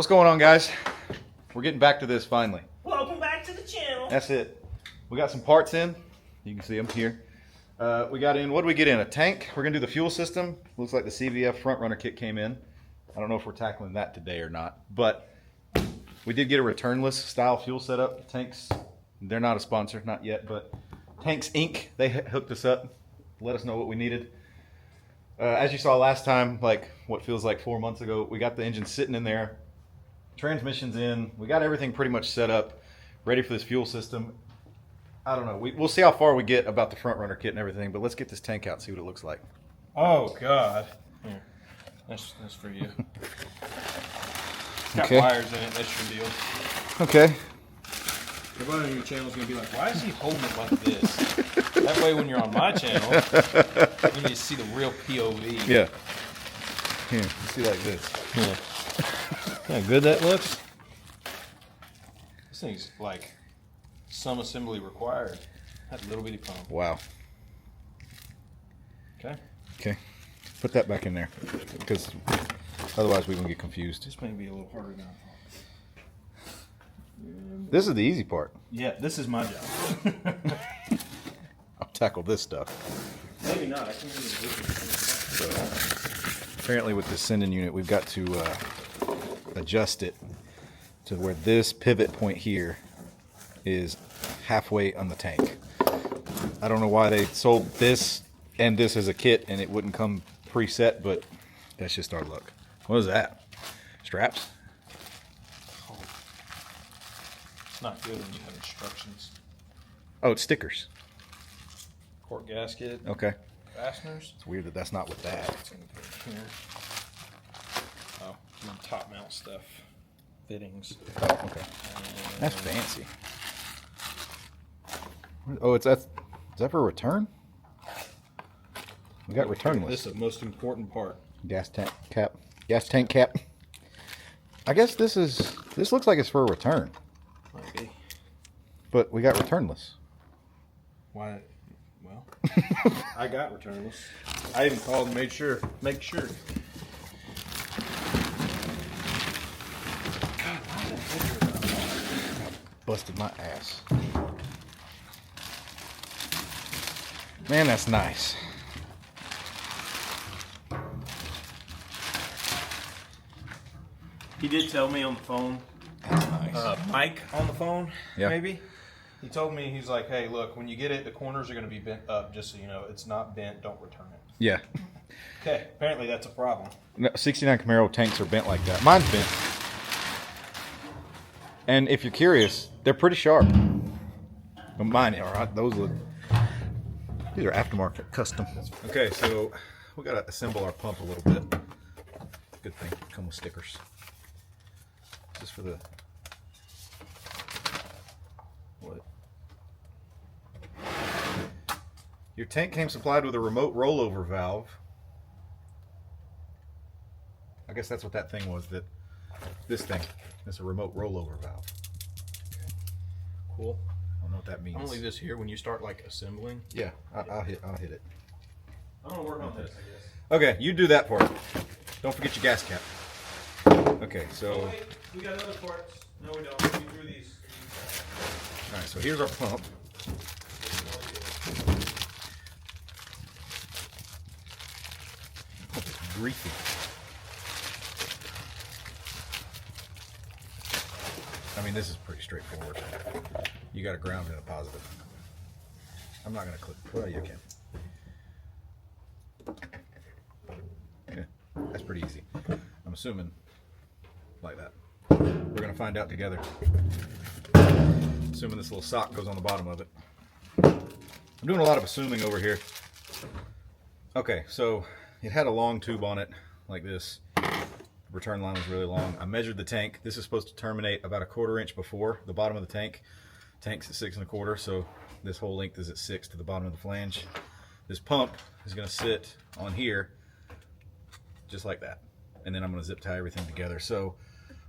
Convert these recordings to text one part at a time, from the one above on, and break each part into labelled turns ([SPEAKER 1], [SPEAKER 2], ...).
[SPEAKER 1] What's going on, guys? We're getting back to this finally.
[SPEAKER 2] Welcome back to the channel.
[SPEAKER 1] That's it. We got some parts in. You can see them here. We got in, what did we get in? A tank. We're going to do the fuel system. Looks like the CVF front runner kit came in. I don't know if we're tackling that today or not, but we did get a returnless style fuel setup. Tanks, they're not a sponsor, not yet, but Tanks Inc., they hooked us up, let us know what we needed. As you saw last time, like what feels like 4 months ago, we got the engine sitting in there. Transmission's in. We got everything pretty much set up, ready for this fuel system. I don't know. We'll see how far we get about the front runner kit and everything, but let's get this tank out and see what it looks like.
[SPEAKER 2] Oh, God. Here. That's for you. It's got
[SPEAKER 1] Okay.
[SPEAKER 2] wires in it. That's your deal.
[SPEAKER 1] Okay.
[SPEAKER 2] Everybody on your channel is going to be like, why is he holding it like this? That way when you're on my channel, you need to see the real POV.
[SPEAKER 1] Yeah. Here, see like this.
[SPEAKER 2] Yeah. How good that looks. This thing's like some assembly required. That little bitty pump.
[SPEAKER 1] Wow.
[SPEAKER 2] Okay.
[SPEAKER 1] Okay. Put that back in there, because otherwise we're going to get confused.
[SPEAKER 2] This may be a little harder than I thought.
[SPEAKER 1] This is the easy part.
[SPEAKER 2] Yeah, this is my job.
[SPEAKER 1] I'll tackle this stuff.
[SPEAKER 2] Maybe not. I can't even do it.
[SPEAKER 1] So, apparently with this sending unit, we've got to adjust it to where this pivot point here is halfway on the tank. I don't know why they sold this and this as a kit and it wouldn't come preset, but that's just our luck. What is that? Straps?
[SPEAKER 2] It's not good when you have instructions.
[SPEAKER 1] Oh, it's stickers.
[SPEAKER 2] Cork gasket,
[SPEAKER 1] Okay.
[SPEAKER 2] fasteners.
[SPEAKER 1] It's weird that that's not with that.
[SPEAKER 2] It's gonna go here. Oh, and then top mount stuff, fittings.
[SPEAKER 1] Oh, okay. That's fancy. Oh, is that for return? We got returnless.
[SPEAKER 2] This is the most important part.
[SPEAKER 1] Gas tank cap. Gas tank cap. I guess this looks like it's for a return,
[SPEAKER 2] Might be.
[SPEAKER 1] but we got returnless.
[SPEAKER 2] Why? Well, I got returnless. I even called and make sure. God, why is that picture about that?
[SPEAKER 1] Busted my ass. Man, that's nice.
[SPEAKER 2] He did tell me on the phone.
[SPEAKER 1] That's nice.
[SPEAKER 2] Mike on the phone,
[SPEAKER 1] Yeah.
[SPEAKER 2] maybe. He told me, he's like, hey, look, when you get it, the corners are going to be bent up, just so you know. It's not bent, don't return it.
[SPEAKER 1] Yeah.
[SPEAKER 2] Okay, apparently that's a problem.
[SPEAKER 1] No, 69 Camaro tanks are bent like that. Mine's bent. And if you're curious, they're pretty sharp. But mine are. Those look. These are aftermarket, custom. Okay, so we got to assemble our pump a little bit. Good thing, come with stickers. Just for the. What? Your tank came supplied with a remote rollover valve. I guess that's what that thing was. This thing. It's a remote rollover valve.
[SPEAKER 2] Cool.
[SPEAKER 1] I don't know what that means.
[SPEAKER 2] I'm gonna leave this here when you start like assembling.
[SPEAKER 1] Yeah, I'll hit it.
[SPEAKER 2] I'm gonna work on this, I guess.
[SPEAKER 1] Okay, you do that part. Don't forget your gas cap. Okay, so
[SPEAKER 2] Oh, wait, we got other parts. No, we don't. We threw these.
[SPEAKER 1] all right, so here's our pump. Pump is greasy. I mean, this is pretty straightforward. You got a ground and a positive. I'm not gonna click. Well, you can. Yeah, that's pretty easy. I'm assuming like that. We're gonna find out together. Assuming this little sock goes on the bottom of it. I'm doing a lot of assuming over here. Okay, so it had a long tube on it, like this. The return line was really long. I measured the tank. This is supposed to terminate about 1/4 inch before the bottom of the tank. Tank's at 6 1/4, so this whole length is at 6 to the bottom of the flange. This pump is gonna sit on here, just like that. And then I'm gonna zip tie everything together. So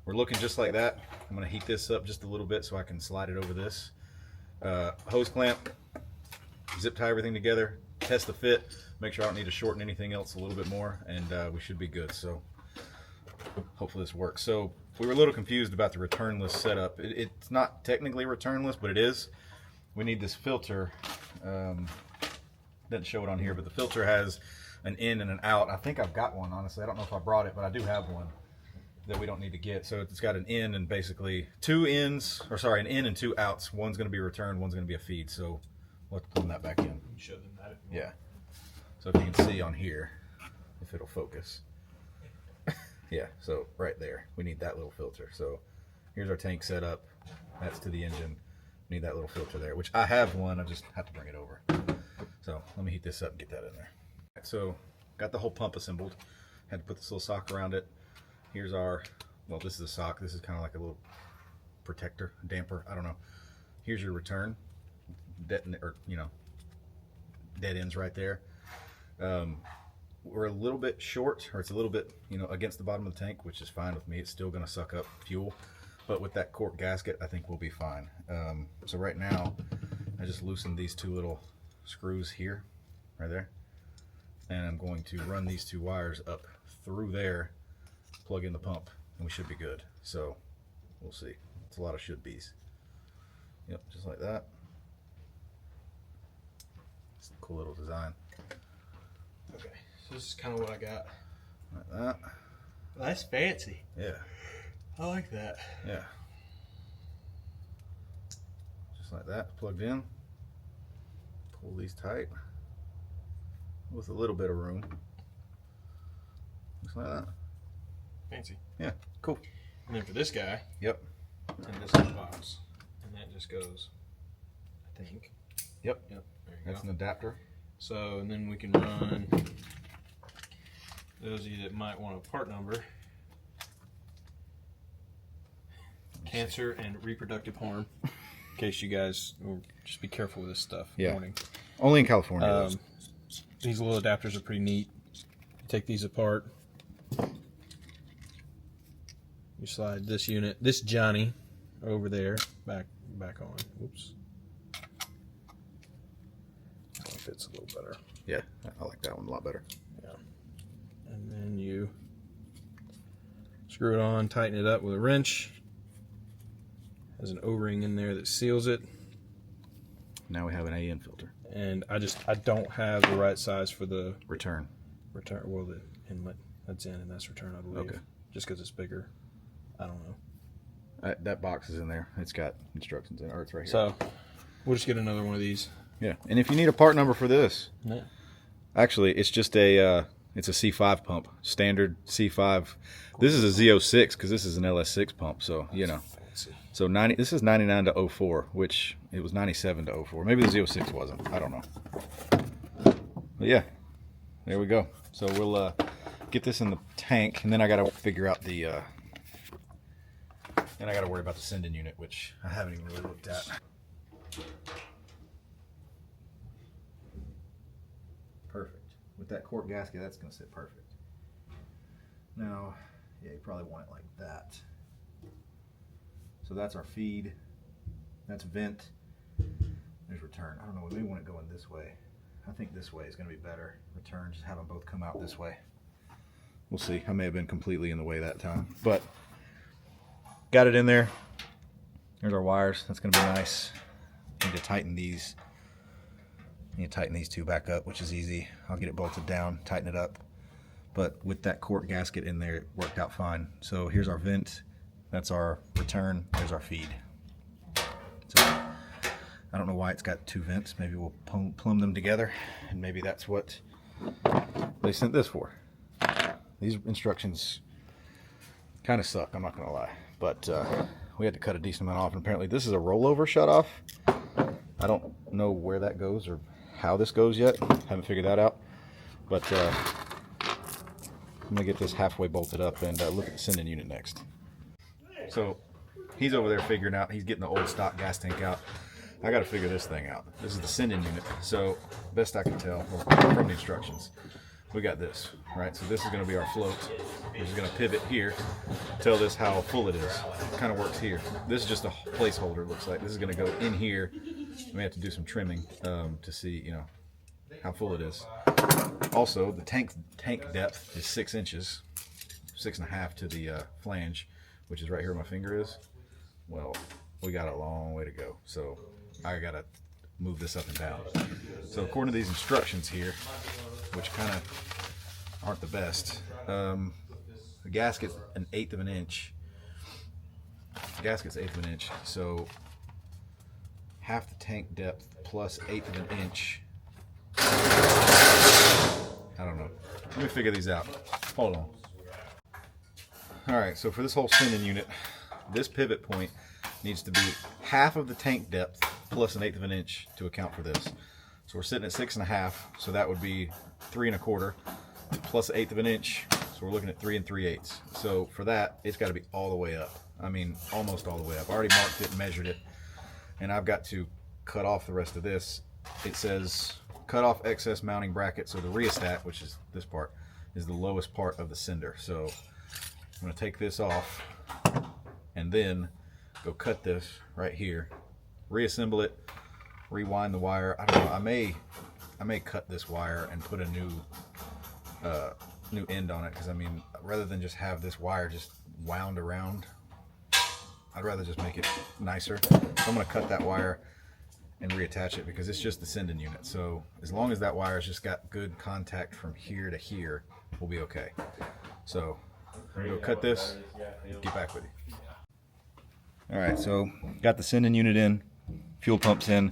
[SPEAKER 1] we're looking just like that. I'm gonna heat this up just a little bit so I can slide it over this. Hose clamp, zip tie everything together, test the fit, make sure I don't need to shorten anything else a little bit more, and we should be good. So hopefully this works. So we were a little confused about the returnless setup. It's not technically returnless, but it is. We need this filter. Doesn't show it on here, but the filter has an in and an out. I think I've got one, honestly. I don't know if I brought it, but I do have one that we don't need to get. So it's got an in and basically two ins, or sorry, an in and two outs. One's going to be returned, one's going to be a feed. So let's plumb that back in.
[SPEAKER 2] Show them that if you want.
[SPEAKER 1] Yeah. So if you can see on here, if it'll focus. Yeah, so right there, we need that little filter. So here's our tank set up. That's to the engine. We need that little filter there, which I have one. I just have to bring it over. So let me heat this up and get that in there. Right, so got the whole pump assembled. Had to put this little sock around it. Here's our, well, this is a sock. This is kind of like a little protector, damper. I don't know. Here's your return, dead ends right there. We're a little bit short, or it's a little bit, against the bottom of the tank, which is fine with me. It's still going to suck up fuel, but with that cork gasket, I think we'll be fine. So right now, I just loosened these two little screws here, right there, and I'm going to run these two wires up through there, plug in the pump, and we should be good. So we'll see. It's a lot of should be's. Yep, just like that. It's a cool little design.
[SPEAKER 2] Okay, so this is kind of what I got.
[SPEAKER 1] Like that.
[SPEAKER 2] Well, that's fancy.
[SPEAKER 1] Yeah.
[SPEAKER 2] I like that.
[SPEAKER 1] Yeah. Just like that, plugged in. Pull these tight with a little bit of room. Just like that.
[SPEAKER 2] Fancy.
[SPEAKER 1] Yeah, cool.
[SPEAKER 2] And then for this guy,
[SPEAKER 1] Yep.
[SPEAKER 2] and this is the box, and that just goes, I think.
[SPEAKER 1] Yep.
[SPEAKER 2] There you
[SPEAKER 1] That's
[SPEAKER 2] go.
[SPEAKER 1] an adapter.
[SPEAKER 2] So, and then we can run, those of you that might want a part number, cancer and reproductive harm, in case you guys will just be careful with this stuff.
[SPEAKER 1] Yeah.
[SPEAKER 2] Warning.
[SPEAKER 1] Only in California.
[SPEAKER 2] These little adapters are pretty neat. You take these apart. You slide this unit, this Johnny, over there, back on. Oops. That one fits a little better.
[SPEAKER 1] Yeah, I like that one a lot better.
[SPEAKER 2] Yeah. And then you screw it on, tighten it up with a wrench. Has an O-ring in there that seals it.
[SPEAKER 1] Now we have an AN filter.
[SPEAKER 2] And I don't have the right size for the
[SPEAKER 1] Return.
[SPEAKER 2] well, the inlet that's in and that's return, I believe.
[SPEAKER 1] Okay.
[SPEAKER 2] Just because it's bigger. I don't know.
[SPEAKER 1] That box is in there. It's got instructions in it, or it's right here.
[SPEAKER 2] So we'll just get another one of these.
[SPEAKER 1] Yeah, and if you need a part number for this,
[SPEAKER 2] Yeah.
[SPEAKER 1] actually, it's just it's a C5 pump, standard C5. This is a Z06 because this is an LS6 pump, so
[SPEAKER 2] Fancy.
[SPEAKER 1] So this is 99 to 04, which it was 97 to 04. Maybe the Z06 wasn't. I don't know. But yeah, there we go. So we'll get this in the tank, and then I got to figure out the. Then I got to worry about the sending unit, which I haven't even really looked at. Perfect. With that cork gasket, that's going to sit perfect. Now, yeah, you probably want it like that. So that's our feed. That's vent. There's return. I don't know, we may want it going this way. I think this way is going to be better. Return, just have them both come out this way. We'll see. I may have been completely in the way that time. But got it in there. There's our wires. That's going to be nice. Need to tighten these. Need to tighten these two back up, which is easy. I'll get it bolted down, tighten it up. But with that cork gasket in there, it worked out fine. So here's our vent. That's our return. There's our feed. So I don't know why it's got two vents. Maybe we'll plumb them together, and maybe that's what they sent this for. These instructions kind of suck, I'm not going to lie. But we had to cut a decent amount off, and apparently this is a rollover shut-off. I don't know where that goes or how this goes yet. Haven't figured that out. But I'm going to get this halfway bolted up and look at the sending unit next. So he's over there figuring out, he's getting the old stock gas tank out. I got to figure this thing out. This is the sending unit. So best I can tell from the instructions, we got this, right? So this is going to be our float. We're just going to pivot here, tell this how full it is. It kind of works here. This is just a placeholder, it looks like. This is going to go in here. We may have to do some trimming to see, how full it is. Also, the tank depth is 6 inches. 6.5 to the flange, which is right here where my finger is. Well, we got a long way to go, so I gotta move this up and down. So according to these instructions here, which kind of aren't the best, the gasket's 1/8 of an inch. The gasket's 1/8 of an inch, so half the tank depth plus 1/8 of an inch. I don't know. Let me figure these out. Hold on. All right, so for this whole sending unit, this pivot point needs to be half of the tank depth plus 1/8 of an inch to account for this. So we're sitting at 6.5, so that would be 3 1/4 plus 1/8 of an inch. So we're looking at 3 3/8. So for that, it's got to be all the way up. I mean, almost all the way up. I already marked it, measured it, and I've got to cut off the rest of this. It says cut off excess mounting bracket. So the rheostat, which is this part, is the lowest part of the sender. So I'm going to take this off and then go cut this right here, reassemble it, rewind the wire. I don't know. I may cut this wire and put a new end on it, because I mean, rather than just have this wire just wound around, I'd rather just make it nicer. So I'm going to cut that wire and reattach it, because it's just the sending unit. So as long as that wire's just got good contact from here to here, we'll be okay. So I'm going to go cut this and get back with you. All right, so got the sending unit in, fuel pumps in.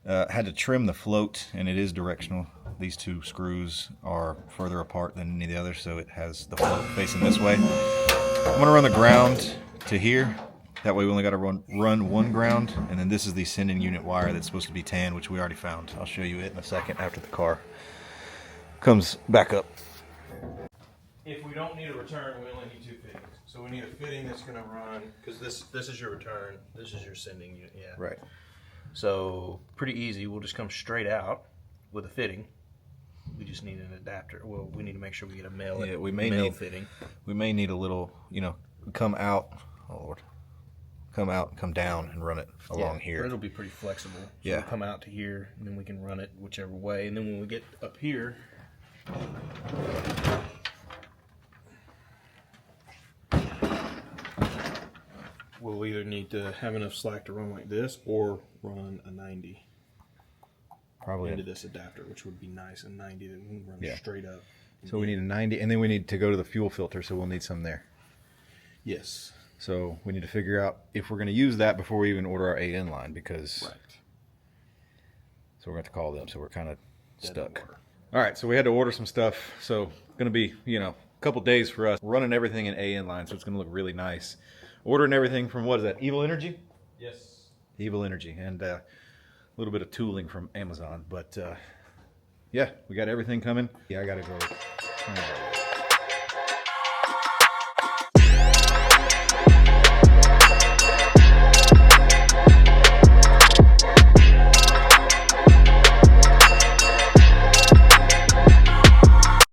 [SPEAKER 1] Had to trim the float, and it is directional. These two screws are further apart than any of the others, so it has the float facing this way. I'm going to run the ground to here. That way we only got to run one ground, and then this is the sending unit wire that's supposed to be tan, which we already found. I'll show you it in a second after the car comes back up.
[SPEAKER 2] If we don't need a return, we only need 2 fittings. So we need a fitting that's going to run, because this is your return, this is your sending unit. Yeah.
[SPEAKER 1] Right.
[SPEAKER 2] So pretty easy. We'll just come straight out with a fitting. We just need an adapter. Well, we need to make sure we get a male fitting.
[SPEAKER 1] We may need a little, come out. Oh Lord. Come out, come down, and run it along here.
[SPEAKER 2] But it'll be pretty flexible. So
[SPEAKER 1] yeah.
[SPEAKER 2] We'll come out to here, and then we can run it whichever way. And then when we get up here, we'll either need to have enough slack to run like this, or run a 90
[SPEAKER 1] probably
[SPEAKER 2] into this adapter, which would be nice. A 90 that we can run straight up.
[SPEAKER 1] So we need a 90, and then we need to go to the fuel filter, so we'll need some there.
[SPEAKER 2] Yes.
[SPEAKER 1] So we need to figure out if we're going to use that before we even order our 8 inline, because
[SPEAKER 2] Right.
[SPEAKER 1] So we're going to have to call them, so we're kind of stuck. All right, so we had to order some stuff, so it's going to be, a couple days for us. We're running everything in A inline, so it's going to look really nice. Ordering everything from, what is that, Evil Energy?
[SPEAKER 2] Yes.
[SPEAKER 1] Evil Energy, and a little bit of tooling from Amazon, but yeah, we got everything coming. Yeah, I got to go turn it over.